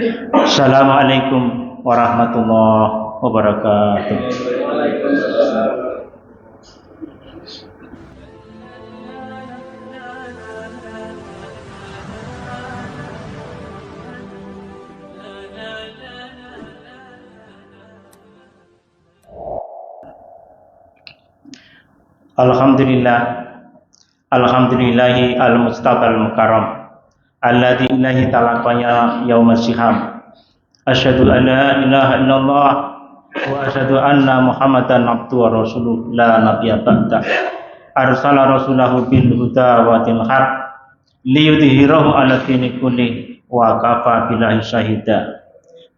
Assalamualaikum warahmatullahi wabarakatuh. Alhamdulillah, alhamdulillahi al-mustafa al-mukarram alladzi ilahi talaqaya yaumas syiham. Asyhadu an la ilaha illallah wa asyhadu anna muhammadan abduhu wa rasuluh la nabiyya ba'da. Arsala rasulahu bil huda wa dinil haq liyudhhirahu 'ala dini kulli wa kafa billahi syahida.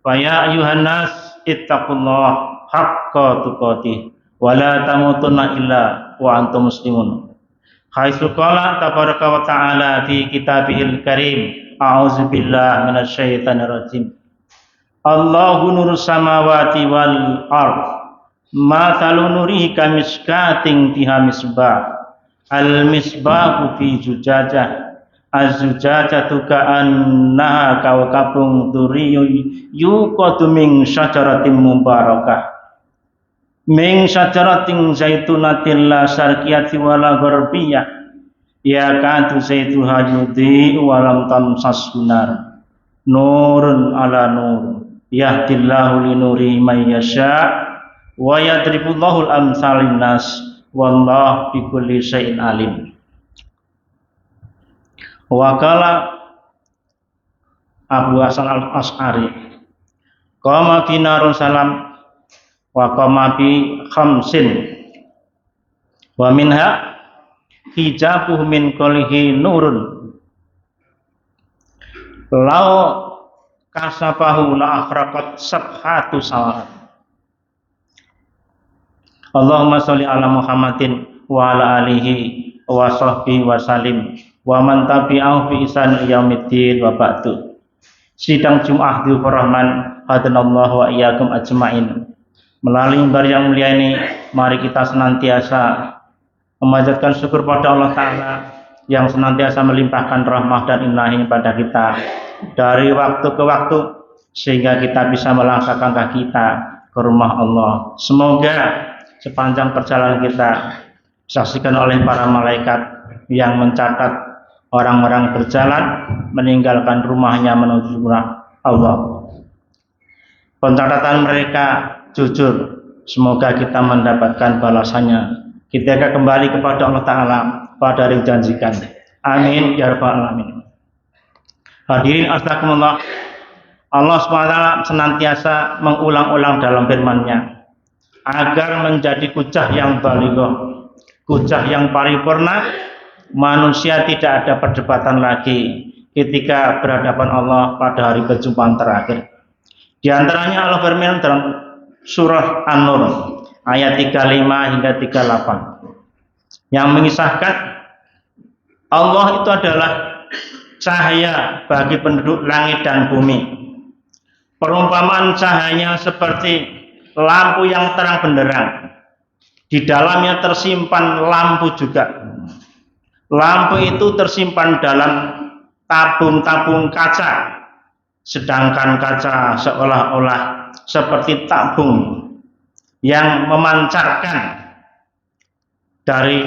Fa ya ayyuhan nas ittaqullaha haqqa tuqatih wa la tamutunna illa wa antum muslimun. Haitsu qala tabaraka wa ta'ala fi kitabihil karim, a'udzu billahi minasyaitonir rajim. Allahu nurus samawati wal ard. Mathalu nurihi kamiskatin fiha misbah. Al misbahu fi zujajah. Az-zujajatu ka'annaha kawkabun durriyun yuqadu min syajaratin mubarakah. Min syajaratin zaitunatin la syarqiyati wala gharbiyah. Ya kadu zaituha yudhi walam tamsashu nar. Nurun ala nur. Yahdillahu linuri may yasha wa yadribullahu al-amsal linnas wallahu bikulli syai'in alim. Wa qala Abu Hasan al-Asy'ari qama bina Rasulullah wa qama bi khamsin wa minha hijabuhu min qalihi nurun law kasafahu la akhraqat sabhatu salat. Allahumma sholli ala Muhammadin wa ala alihi wa sahbihi wa salim wa man tabi'ahu bi ihsan yaumiddin wa ba'du. Sidang Jumat Dzulhijjah Rahman hadanallahu wa iyyakum ajmain. Melalui mimbar yang mulia ini, mari kita senantiasa memanjatkan syukur pada Allah Ta'ala yang senantiasa melimpahkan rahmah dan inayahnya pada kita dari waktu ke waktu, sehingga kita bisa melangkahkan kaki kita ke rumah Allah. Semoga sepanjang perjalanan kita disaksikan oleh para malaikat yang mencatat orang-orang berjalan meninggalkan rumahnya menuju rumah Allah. Pencatatan mereka jujur, semoga kita mendapatkan balasannya ketika kembali kepada Allah Ta'ala pada hari dijanjikan. Amin ya rabbal alamin. Hadirin astagfirullah, Allah SWT senantiasa mengulang-ulang dalam firman-Nya agar menjadi hujjah yang balighah, hujjah yang paripurna. Manusia tidak ada perdebatan lagi ketika berhadapan Allah pada hari perjumpaan terakhir. Di antaranya Allah firman dalam surah An-Nur ayat 35 hingga 38 yang mengisahkan Allah itu adalah cahaya bagi penduduk langit dan bumi. Perumpamaan cahayanya seperti lampu yang terang benderang. Di dalamnya tersimpan lampu juga. Lampu itu tersimpan dalam tabung-tabung kaca. Sedangkan kaca seolah-olah seperti tabung yang memancarkan dari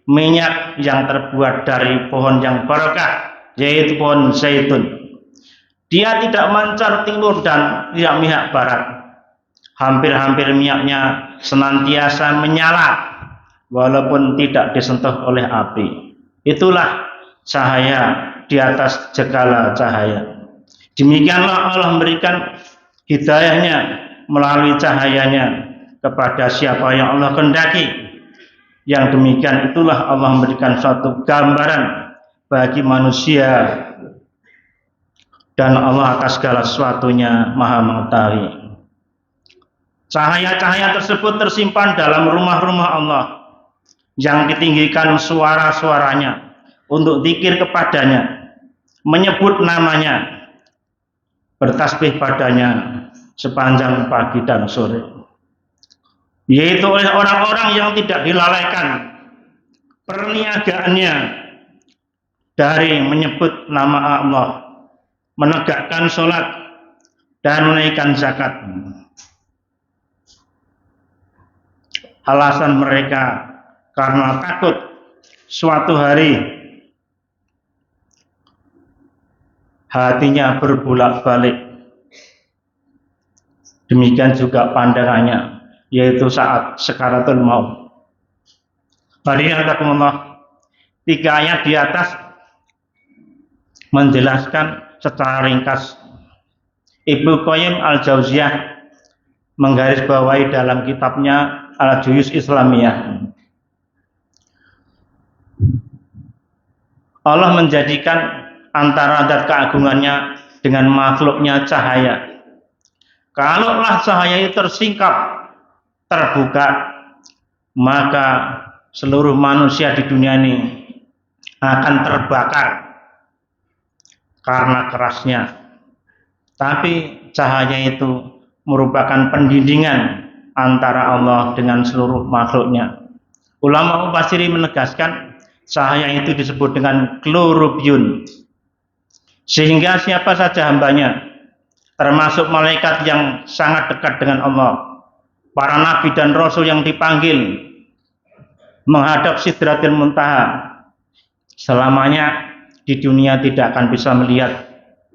minyak yang terbuat dari pohon yang barokah, yaitu pohon zaitun. Dia tidak mancar timur dan tidak mihak barat. Hampir-hampir minyaknya senantiasa menyala walaupun tidak disentuh oleh api. Itulah cahaya di atas segala cahaya. Demikianlah Allah memberikan hidayahnya melalui cahayanya kepada siapa yang Allah kehendaki. Yang demikian itulah Allah memberikan suatu gambaran bagi manusia, dan Allah atas segala sesuatunya maha mengetahui. Cahaya-cahaya tersebut tersimpan dalam rumah-rumah Allah yang ditinggikan suara-suaranya untuk zikir kepadanya, menyebut namanya, bertasbih padanya sepanjang pagi dan sore, yaitu oleh orang-orang yang tidak dilalaikan perniagaannya dari menyebut nama Allah, menegakkan sholat, dan menaikkan zakat. Alasan mereka karena takut suatu hari hatinya berbolak-balik. Demikian juga pandangannya, yaitu saat sakaratul maut. Hadirin rahimakumullah, 3 ayat di atas menjelaskan secara ringkas. Ibnu Qayyim al-Jauziyah menggarisbawahi dalam kitabnya Al-Juyus Islamiyah. Allah menjadikan antara zat keagungannya dengan makhluknya cahaya. Kalaulah cahaya itu tersingkap, terbuka, maka seluruh manusia di dunia ini akan terbakar karena kerasnya. Tapi cahaya itu merupakan pendindingan antara Allah dengan seluruh makhluknya. Ulama mufassirin menegaskan cahaya itu disebut dengan klorobion, sehingga siapa saja hambanya, termasuk malaikat yang sangat dekat dengan Allah, para nabi dan rasul yang dipanggil menghadap Sidratil Muntaha, selamanya di dunia tidak akan bisa melihat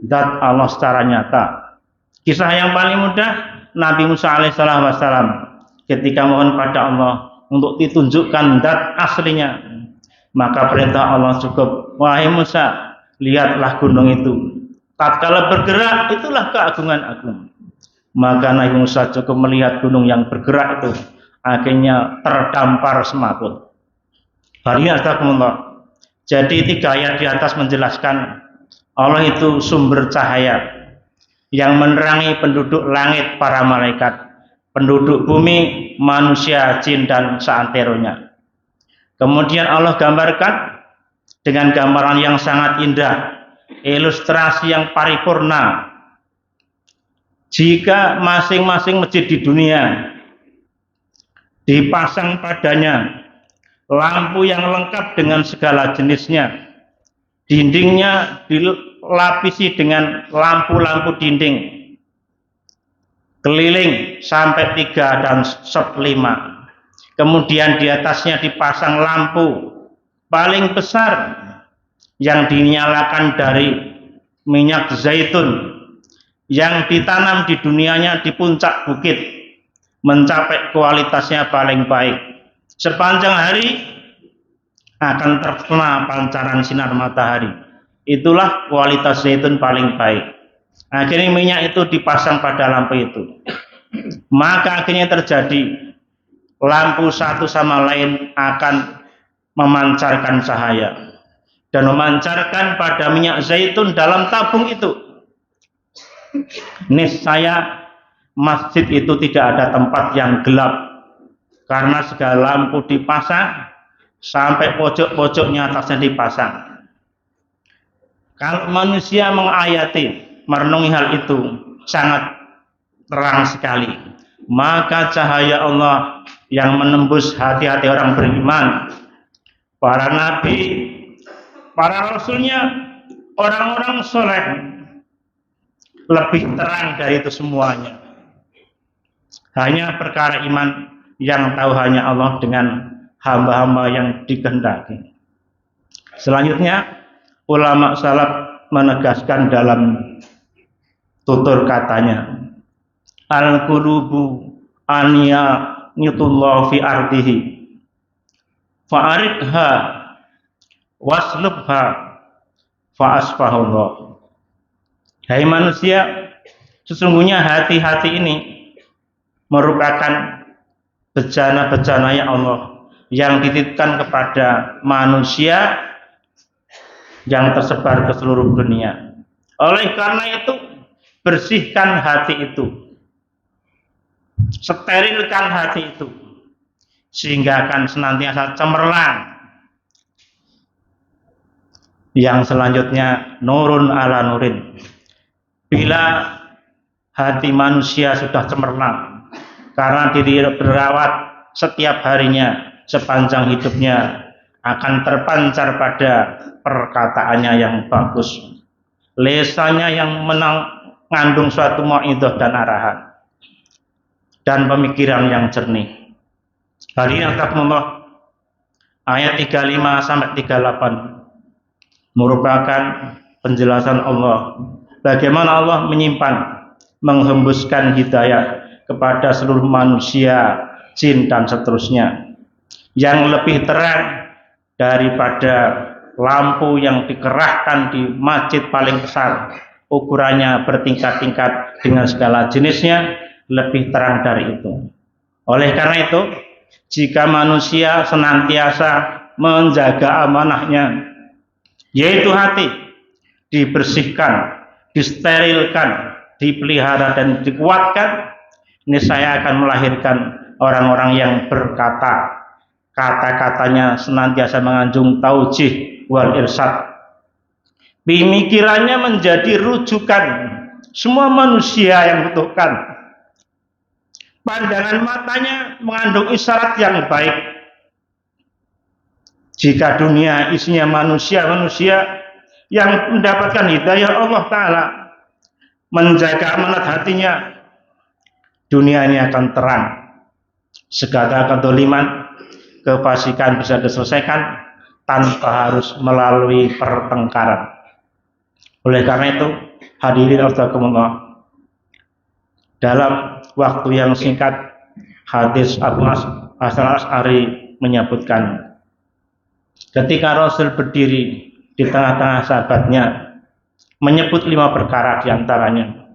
zat Allah secara nyata. Kisah yang paling mudah, Nabi Musa alaihissalam ketika mohon pada Allah untuk ditunjukkan zat aslinya, maka perintah Allah cukup, wahai Musa, lihatlah gunung itu. Tatkala bergerak, itulah keagungan agung. Maka Nabi Musa cukup melihat gunung yang bergerak itu, akhirnya terdampar semaput. Jadi 3 ayat di atas menjelaskan Allah itu sumber cahaya yang menerangi penduduk langit, para malaikat, penduduk bumi, manusia, jin, dan seanteronya. Kemudian Allah gambarkan dengan gambaran yang sangat indah, ilustrasi yang paripurna. Jika masing-masing masjid di dunia dipasang padanya lampu yang lengkap dengan segala jenisnya, dindingnya dilapisi dengan lampu-lampu dinding keliling sampai 3 dan 5. Kemudian di atasnya dipasang lampu paling besar yang dinyalakan dari minyak zaitun yang ditanam di dunianya di puncak bukit, mencapai kualitasnya paling baik. Sepanjang hari akan terkena pancaran sinar matahari. Itulah kualitas zaitun paling baik. Akhirnya minyak itu dipasang pada lampu itu. Maka akhirnya terjadi lampu satu sama lain akan memancarkan cahaya dan memancarkan pada minyak zaitun dalam tabung itu. Niscaya masjid itu tidak ada tempat yang gelap, karena segala lampu dipasang sampai pojok-pojoknya atasnya dipasang. Kalau manusia menghayati, merenungi hal itu sangat terang sekali. Maka cahaya Allah yang menembus hati-hati orang beriman, para nabi, para rasulnya, orang-orang soleh, lebih terang dari itu semuanya. Hanya perkara iman yang tahu hanya Allah dengan hamba-hamba yang dikehendaki. Selanjutnya, ulama salaf menegaskan dalam tutur katanya, al-qulubu aniya nyutullah fi ardihi fa'aridha waslubha fa'asfahullah. Hai manusia, sesungguhnya hati-hati ini merupakan bejana-bejananya Allah yang dititipkan kepada manusia yang tersebar ke seluruh dunia. Oleh karena itu, bersihkan hati itu, sterilkan hati itu, sehingga akan senantiasa cemerlang. Yang selanjutnya, nurun ala nurin. Bila hati manusia sudah cemerlang karena dirawat setiap harinya sepanjang hidupnya, akan terpancar pada perkataannya yang bagus, lesannya yang ngandung suatu mau'idhah dan arahan dan pemikiran yang jernih. Kali ini ayat 35 sampai 38 merupakan penjelasan Allah bagaimana Allah menyimpan, menghembuskan hidayah kepada seluruh manusia, jin dan seterusnya yang lebih terang daripada lampu yang dikerahkan di masjid paling besar, ukurannya bertingkat-tingkat dengan segala jenisnya, lebih terang dari itu. Oleh karena itu, jika manusia senantiasa menjaga amanahnya, yaitu hati, dibersihkan, disterilkan, dipelihara dan dikuatkan, niscaya akan melahirkan orang-orang yang berkata, kata-katanya senantiasa mengandung taujih wal irsyad. Pemikirannya menjadi rujukan semua manusia yang butuhkan. Pandangan matanya mengandung isyarat yang baik. Jika dunia isinya manusia-manusia yang mendapatkan hidayah Allah Ta'ala, menjaga amanat hatinya, dunia ini akan terang. Segala kedoliman, kefasikan bisa diselesaikan tanpa harus melalui pertengkaran. Oleh karena itu, hadirin rahimakumullah, dalam waktu yang singkat, hadis Abu Hasan Asy'ari menyebutkan, ketika Rasul berdiri di tengah-tengah sahabatnya, menyebut 5 perkara diantaranya.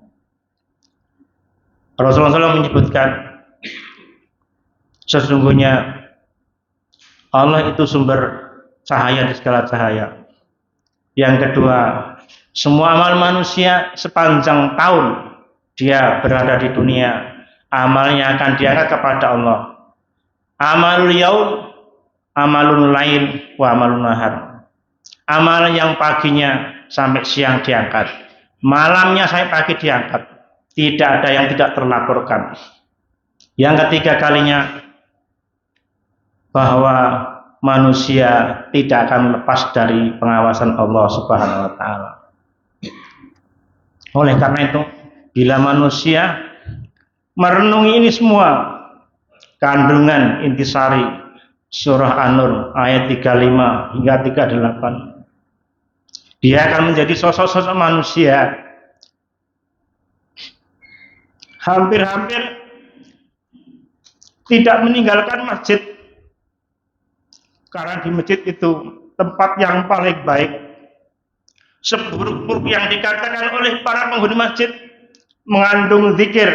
Rasulullah SAW menyebutkan, sesungguhnya Allah itu sumber cahaya di segala cahaya. Yang kedua, semua amal manusia sepanjang tahun dia berada di dunia, amalnya akan diangkat kepada Allah. Amalul yaum, amalul lain, wa amalun nahar. Amal yang paginya sampai siang diangkat, malamnya sampai pagi diangkat. Tidak ada yang tidak terlaporkan. Yang ketiga kalinya, bahwa manusia tidak akan lepas dari pengawasan Allah Subhanahu wa Ta'ala. Oleh karena itu, bila manusia merenungi ini semua, kandungan intisari surah An-Nur ayat 35 hingga 38, dia akan menjadi sosok-sosok manusia hampir-hampir tidak meninggalkan masjid, karena di masjid itu tempat yang paling baik. Seburuk-buruk yang dikatakan oleh para penghuni masjid mengandung zikir.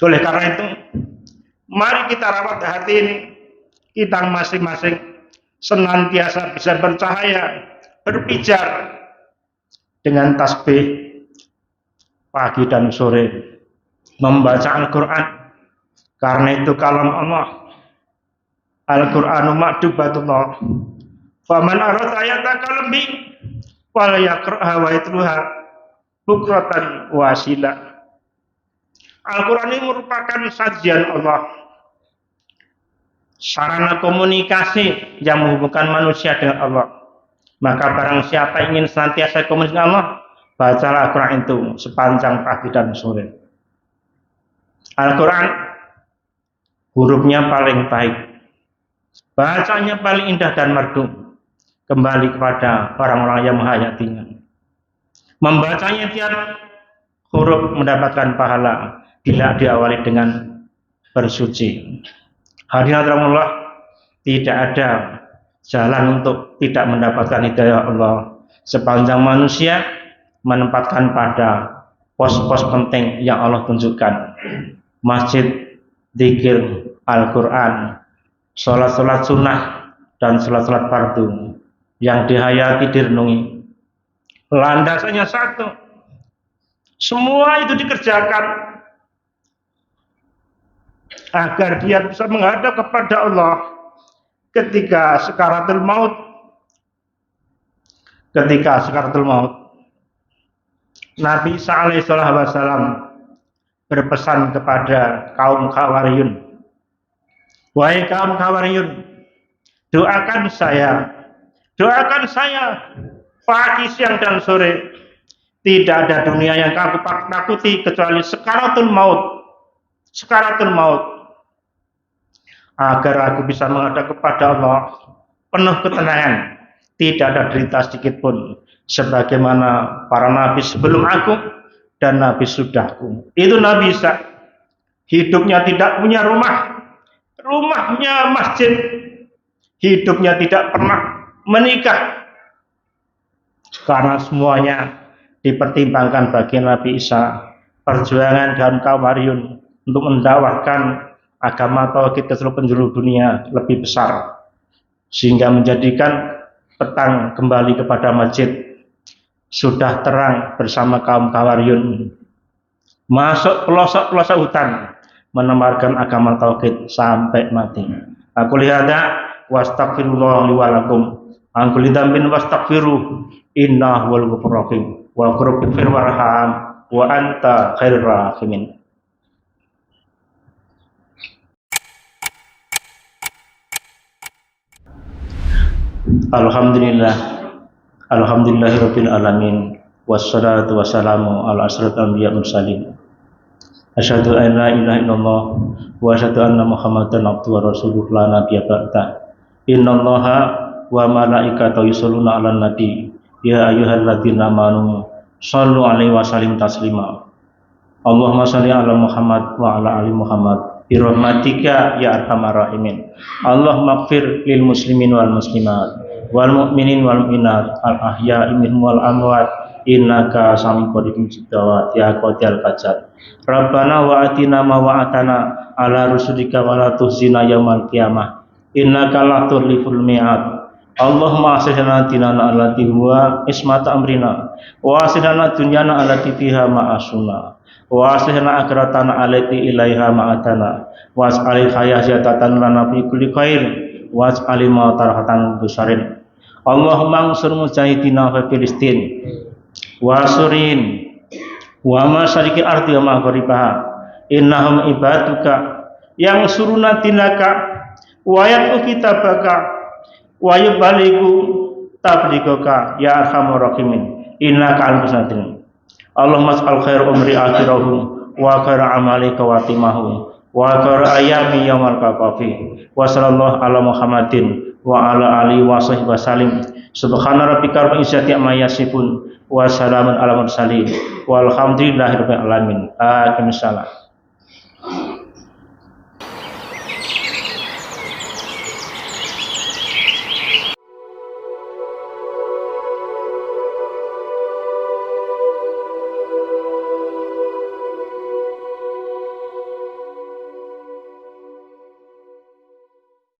Oleh karena itu, mari kita rawat hati ini, kita masing-masing senantiasa bisa bercahaya, berpijar dengan tasbih pagi dan sore, membaca Al-Quran, karena itu kalam Allah. Al-Qur'anu ma'dubatullah. Faman arad ayatakallam bi wala yaqra'ha wa yatluha bukratan wa asila. Al-Qur'an ini merupakan sajian Allah, sarana komunikasi yang menghubungkan manusia dengan Allah. Maka barang siapa ingin senantiasa komunikasi dengan Allah, bacalah Al-Qur'an itu sepanjang pagi dan sore. Al-Qur'an hurufnya paling baik, bacanya paling indah dan merdu, kembali kepada orang-orang yang menghayatinya. Membacanya tiap huruf mendapatkan pahala bila diawali dengan bersuci. Hadirin Allah, tidak ada jalan untuk tidak mendapatkan hidayah Allah sepanjang manusia menempatkan pada pos-pos penting yang Allah tunjukkan: masjid, zikir, Al-Quran, sholat-sholat sunnah, dan sholat-sholat fardu yang dihayati, direnungi. Landasannya satu, semua itu dikerjakan agar dia bisa menghadap kepada Allah ketika sakaratul maut. Ketika sakaratul maut, Nabi Isa alaihi wasallam berpesan kepada kaum Hawariyun, wahai kaum Hawariyun, doakan saya pagi, siang, dan sore, Tidak ada dunia yang aku takuti kecuali sekaratul maut. Sekaratul maut. Agar aku bisa menghadap kepada Allah penuh ketenangan. Tidak ada derita sedikit pun. Sebagaimana para nabi sebelum aku dan nabi sudahku. Itu Nabi Isa. Hidupnya tidak punya rumah. Rumahnya masjid. Hidupnya tidak pernah menikah. Karena semuanya dipertimbangkan bagi Nabi Isa. Perjuangan dan kaum Haryun untuk mendakwahkan agama tauhid ke seluruh penjuru dunia lebih besar. Sehingga menjadikan petang kembali kepada masjid. Sudah terang bersama kaum Haryun. Masuk pelosok-pelosok hutan. Menebarkan agama tauhid sampai mati. Aku lihat wastaghfirullah li wa lakum. Angkul dzambin wastaghfiru innahu huwal ghafurur rahim. Wa qurbighfir warham wa anta khairur rahimin. Alhamdulillah. Alhamdulillahirabbil alamin. Wassalatu wassalamu ala asyrofil anbiya'i mursalin. Asyhadu an la ilaha illallah wa asyhadu anna Muhammadan abduhu wa rasuluhu la nabiyya ba'da. Innallaha wa malaikatahu yusholluna 'alan nabi. Ya ayyuhalladzina amanu shallu 'alaihi wa sallimu taslima. Allahumma shalli 'ala Muhammad wa 'ala ali Muhammad bi rahmatika ya arhamar rahimin. Allahumma ighfir lil muslimin wal muslimat wal mu'minin wal mu'minat al ahya'i minhum wal amwat innaka sami'un qaribun mujibud ya qadil fajr. Rabbana wa atina ma wa'atana ala rusulika wa la tuhzina yaumal qiyamah innaka la tuliful mi'ad. Allahumma aslihna dinana allati huwa ismata amrina wa aslihna dunyana allati fiha ma'asuna wa aslihna akhiratana allati ilaiha ma'adana wa as'alil hayatatan lana fi kulli khair wa as'alil mautarahatan busarin. Allahumma ansur mujahidina fi Filistin wa surin wa masyariqil ardi wa maghribaha innahum ibaduka yang suruna dinaka wa yatu kitabaka wa yubaligu tablighaka ya arhamar rahimin innaka al-musaddiq. Allahumma as'al khair umri akhirahu wa khair amali kawatimahu wa khair ayami yaumal qaqafi wa sallallahu ala Muhammadin wa ala alihi wa sahbihi wasallim. Subhana rabbika rabbil izzati amma yasifun wa salamun ala mursalin walhamdulillahi rabbil alamin. Aqimish shalah.